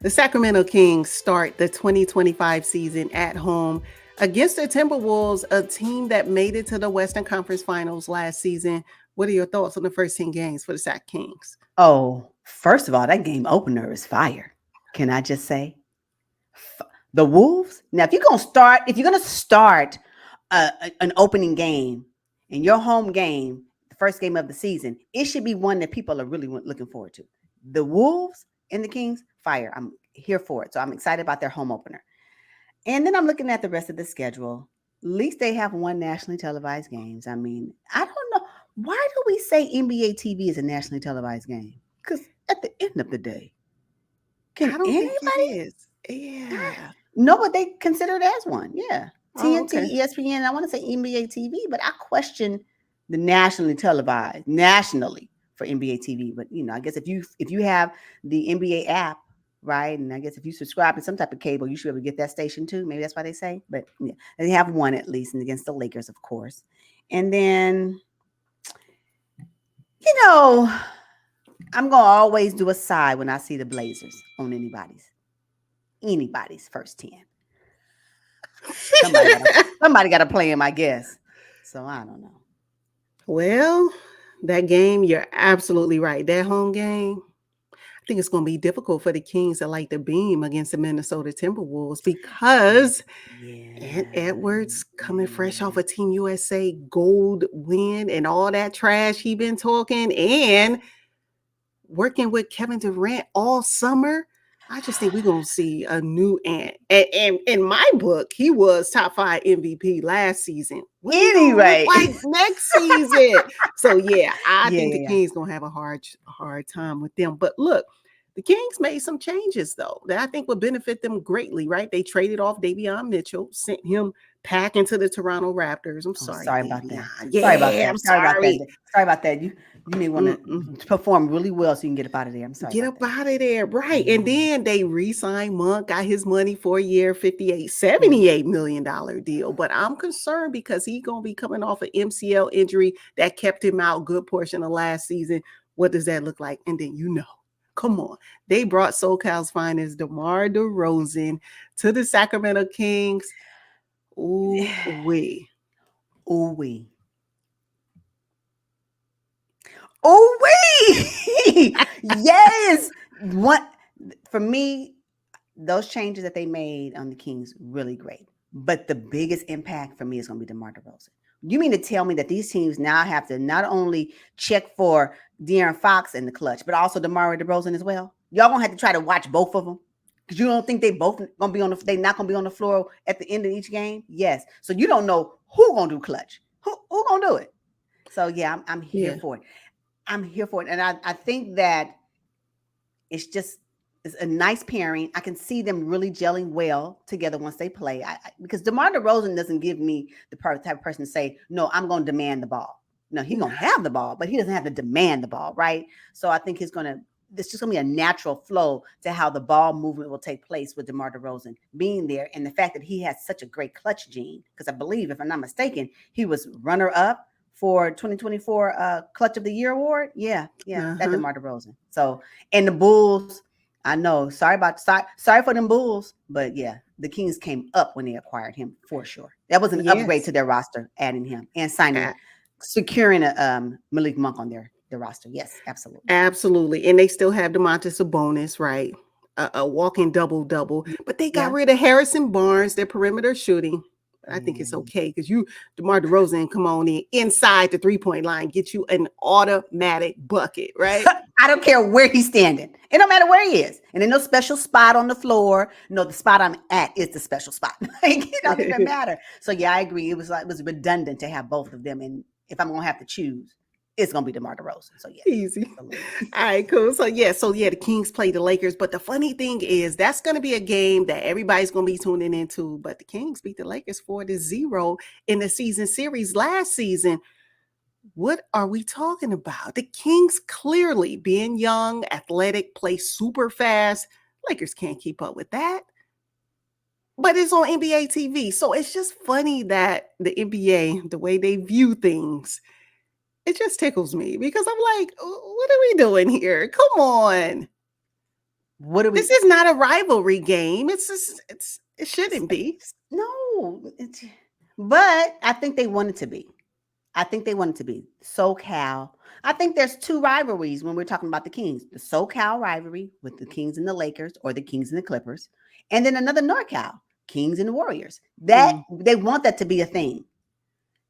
The Sacramento Kings start the 2025 season at home against the Timberwolves, a team that made it to the Western Conference Finals last season. What are your thoughts on the first 10 games for the Sac Kings? Oh, first of all, that game opener is fire. Can I just say? The Wolves. Now, if you're gonna start an opening game in your home game, the first game of the season, it should be one that people are really looking forward to. The Wolves and the Kings, fire. I'm here for it. So I'm excited about their home opener. And then I'm looking at the rest of the schedule. At least they have one nationally televised games. I mean, I don't know. Why do we say NBA TV is a nationally televised game? Because at the end of the day, can I don't think it anybody? is. Yeah. No, but they consider it as one. Yeah. Oh, TNT, okay. ESPN, I want to say NBA TV, but I question the nationally televised, nationally for NBA TV. But I guess if you have the NBA app, right? And I guess if you subscribe to some type of cable, you should be able to get that station too. Maybe that's why they say. But yeah, they have one at least, and against the Lakers, of course. And then, you know, I'm gonna always do a side when I see the Blazers on anybody's first 10. Somebody got to play him, I guess. So I don't know. Well, that game, you're absolutely right. That home game, I think it's going to be difficult for the Kings to light the beam against the Minnesota Timberwolves because Ant Yeah, Edwards coming fresh off yeah. a Team USA gold win and all that trash he been talking and working with Kevin Durant all summer. I just think we're gonna see a new Ant. And in my book, he was top 5 MVP last season. What he gonna look Anyway, like next season? So yeah, I yeah, think yeah, the yeah. Kings gonna have a hard time with them. But look, the Kings made some changes though that I think would benefit them greatly, right? They traded off Davion Mitchell, sent him packing to the Toronto Raptors. I'm Oh, sorry, sorry about Davion. that. Sorry about Yeah, I'm that. Sorry about that. sorry. Sorry about that. You may want Mm-mm. to perform really well so you can get up out of there. I'm sorry Get about up that. out of there. Right. And Yeah. then they re-signed Monk, got his money for a year, 58, Mm. $78 million deal. But I'm concerned because he's gonna be coming off an MCL injury that kept him out a good portion of last season. What does that look like? And then come on. They brought SoCal's finest DeMar DeRozan to the Sacramento Kings. Ooh wee. Ooh wee. Ooh wee. Yes. What for me? Those changes that they made on the Kings really great. But the biggest impact for me is going to be DeMar DeRozan. You mean to tell me that these teams now have to not only check for De'Aaron Fox in the clutch, but also DeMar DeRozan as well? Y'all gonna have to try to watch both of them because you don't think they both gonna be on the. They not gonna be on the floor at the end of each game. Yes, so you don't know who gonna do clutch. Who gonna do it? So yeah, I'm here Yeah. for it. I'm here for it, and I think that it's just it's a nice pairing. I can see them really gelling well together once they play. Because DeMar DeRozan doesn't give me the type of person to say, "No, I'm going to demand the ball." No, he's going to have the ball, but he doesn't have to demand the ball, right? So I think he's going to. It's just going to be a natural flow to how the ball movement will take place with DeMar DeRozan being there, and the fact that he has such a great clutch gene. Because I believe, if I'm not mistaken, he was runner up for 2024 Clutch of the Year award. Yeah, that Uh-huh. DeMar DeRozan. So and the Bulls, I know. Sorry for them Bulls, but yeah, the Kings came up when they acquired him for sure. That was an upgrade Yes. to their roster, adding him and signing, securing a Malik Monk on their roster. Yes, absolutely. Absolutely. And they still have DeMontis Sabonis, right? A walking double double. But they got Yeah, rid of Harrison Barnes, their perimeter shooting. But I think it's yeah. okay because DeMar DeRozan, come on in inside the 3-point line, get you an automatic bucket, right? I don't care where he's standing. It don't matter where he is. And there's no special spot on the floor. No, the spot I'm at is the special spot. Like, it don't even matter. So yeah, I agree. It was redundant to have both of them. And if I'm gonna have to choose, it's gonna be DeMar DeRozan. So yeah, Easy. absolutely. All right, cool. So yeah, the Kings play the Lakers. But the funny thing is that's gonna be a game that everybody's gonna be tuning into. But the Kings beat the Lakers 4-0 in the season series last season. What are we talking about? The Kings clearly being young, athletic, play super fast. Lakers can't keep up with that. But it's on NBA TV. So it's just funny that the NBA, the way they view things, it just tickles me because I'm like, what are we doing here? Come on. What do This we? is not a rivalry game. It shouldn't be. No, but I think they want it to be. I think they want it to be SoCal. I think there's two rivalries when we're talking about the Kings: the SoCal rivalry with the Kings and the Lakers, or the Kings and the Clippers, and then another NorCal, Kings and the Warriors. That Mm, they want that to be a thing.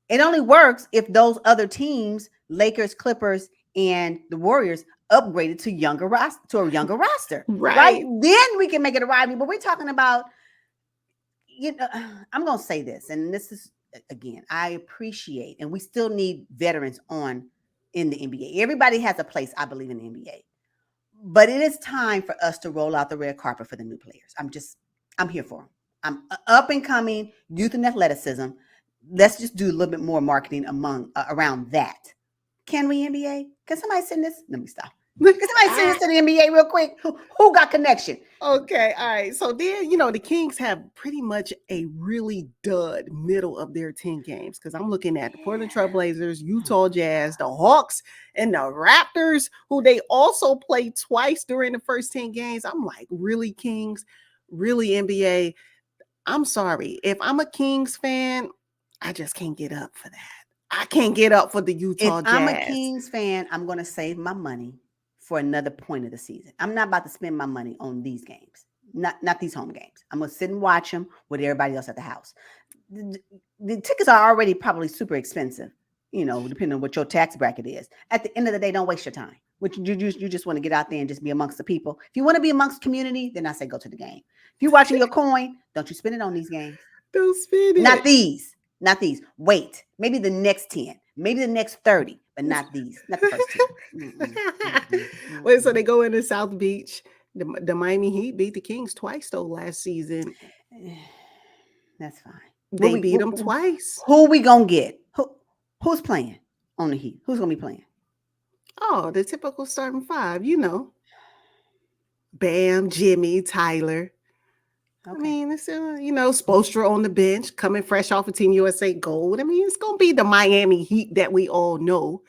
It only works if those other teams, Lakers, Clippers, and the Warriors, upgraded to a younger roster, right? right. Then we can make it a rivalry. But we're talking about, I'm going to say this, and this is again, I appreciate, and we still need veterans on in the NBA. Everybody has a place, I believe, in the NBA, but it is time for us to roll out the red carpet for the new players. I'm here for them. I'm up and coming youth and athleticism. Let's just do a little bit more marketing around that. Can we, NBA? Can somebody send this? Let me stop. Can somebody send this to the NBA real quick? Who got connection? Okay, all right. So then, the Kings have pretty much a really dud middle of their 10 games because I'm looking at the Portland Trailblazers, Utah Jazz, the Hawks, and the Raptors, who they also played twice during the first 10 games. I'm like, really, Kings? Really, NBA? I'm sorry. If I'm a Kings fan, I just can't get up for that. I can't get up for the If Utah I'm a Jazz. Kings fan, I'm going to save my money for another point of the season. I'm not about to spend my money on these games, not these home games. I'm going to sit and watch them with everybody else at the house. The tickets are already probably super expensive, depending on what your tax bracket is. At the end of the day, don't waste your time. Which you just want to get out there and just be amongst the people. If you want to be amongst community, then I say go to the game. If you're watching your coin, don't you spend it on these games. Don't spend it. Not these. Not these. Wait. Maybe the next 10. Maybe the next 30. But not these. Not the first 10. Wait, so they go into South Beach. The Miami Heat beat the Kings twice though last season. That's fine. They beat them twice. Who we gonna get? Who's playing on the Heat? Who's gonna be playing? Oh, the typical starting five, Bam, Jimmy, Tyler. Okay. I mean, it's Spoelstra on the bench, coming fresh off of Team USA Gold. I mean, it's gonna be the Miami Heat that we all know.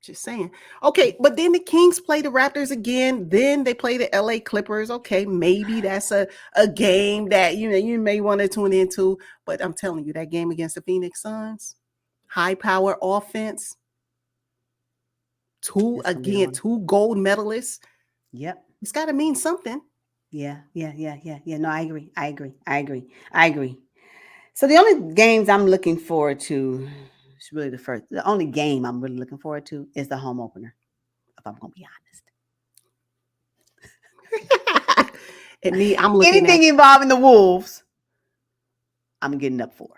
Just saying. Okay, but then the Kings play the Raptors again. Then they play the LA Clippers. Okay, maybe that's a game that you may want to tune into. But I'm telling you, that game against the Phoenix Suns, high power offense, two gold medalists. Yep. It's got to mean something. Yeah. No, I agree. So the only games I'm looking forward to, it's really the only game I'm really looking forward to is the home opener, if I'm going to be honest. And me, I'm looking anything involving the Wolves, I'm getting up for.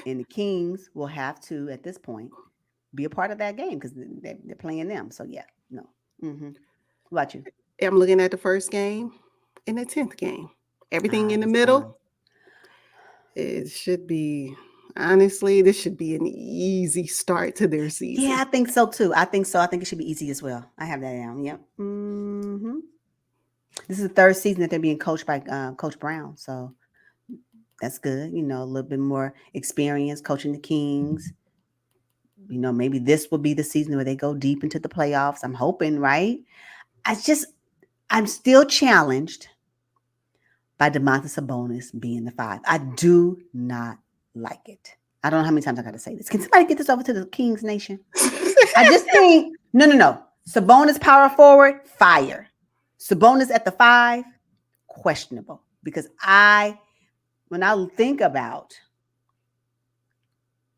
And the Kings will have to, at this point, be a part of that game because they're playing them. So yeah, no. What about you? I'm looking at the first game and the 10th game. Everything in the middle. Fine. It should be, honestly, this should be an easy start to their season. Yeah, I think so too. I think it should be easy as well. I have that down. Yep. This is the third season that they're being coached by Coach Brown. So that's good. A little bit more experience coaching the Kings. Maybe this will be the season where they go deep into the playoffs. I'm hoping, right? I'm still challenged by Domantas Sabonis being the 5. I do not like it. I don't know how many times I got to say this. Can somebody get this over to the Kings Nation? I just think, no. Sabonis power forward, fire. Sabonis at the 5, questionable. Because when I think about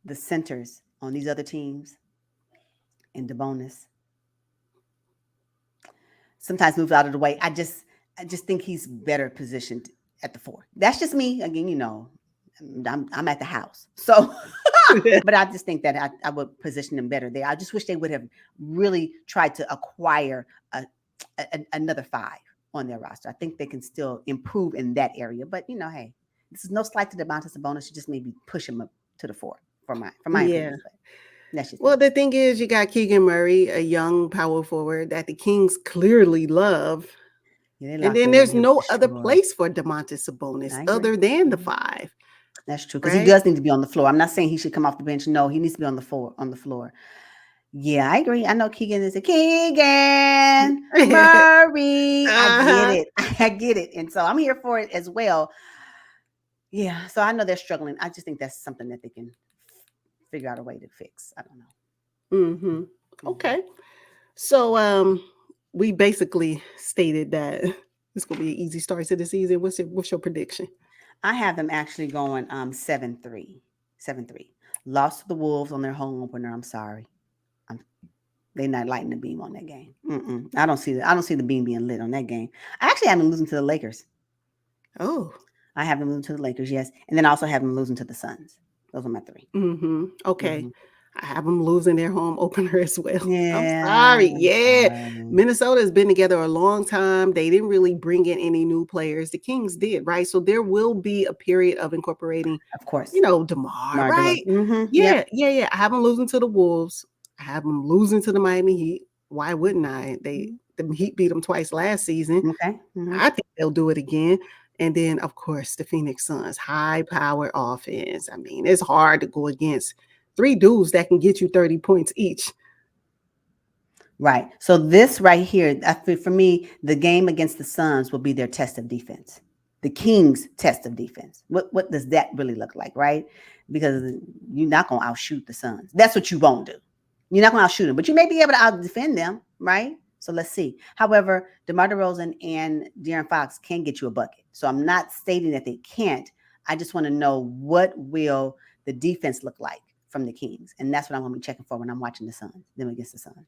the centers on these other teams and Sabonis, sometimes moves out of the way. I just think he's better positioned at the 4. That's just me. Again, I'm at the house. So, but I just think that I would position him better there. I just wish they would have really tried to acquire another 5 on their roster. I think they can still improve in that area. But, hey, this is no slight to Domantas Sabonis. You just maybe push him up to the 4 for my opinion. Well, the thing is, you got Keegan Murray, a young power forward that the Kings clearly love. Yeah, and then there's no other place for Domantas Sabonis other than the 5. That's true, because he does need to be on the floor. I'm not saying he should come off the bench. No, he needs to be on the floor. Yeah, I agree. I know Keegan is a Keegan Murray. I get Uh-huh. it. I get it. And so I'm here for it as well. Yeah. So I know they're struggling. I just think that's something that they can figure out a way to fix. I don't know. Mm-hmm. Mhm. Okay. So we basically stated that it's gonna be an easy start to the season. What's your prediction? I have them actually going 7-3. 7-3. Lost to the Wolves on their home opener. I'm sorry. I'm They're not lighting the beam on that game. Mm-mm. I don't see the beam being lit on that game. I actually have them losing to the Lakers. Oh. I have them losing to the Lakers, yes, and then I also have them losing to the Suns. Those are my 3. Mm-hmm. Okay. Mhm. I have them losing their home opener as well. I'm Yeah, sorry. I'm Yeah. sorry. Minnesota has been together a long time. They didn't really bring in any new players. The Kings did, right? So there will be a period of incorporating, Of course, DeMar, DeMar DeRozan. right? Yep. Yeah, yeah, yeah. I have them losing to the Wolves. I have them losing to the Miami Heat. Why wouldn't I? The Heat beat them twice last season. Okay. I think they'll do it again. And then, of course, the Phoenix Suns, high power offense. I mean, it's hard to go against three dudes that can get you 30 points each. Right. So this right here, for me, the game against the Suns will be their test of defense. The Kings' test of defense. What does that really look like, right? Because you're not going to outshoot the Suns. That's what you won't do. You're not going to outshoot them, but you may be able to out defend them, right? So let's see. However, DeMar DeRozan and De'Aaron Fox can get you a bucket. So I'm not stating that they can't. I just want to know what will the defense look like from the Kings, and that's what I'm going to be checking for when I'm watching the Suns, them against the Suns.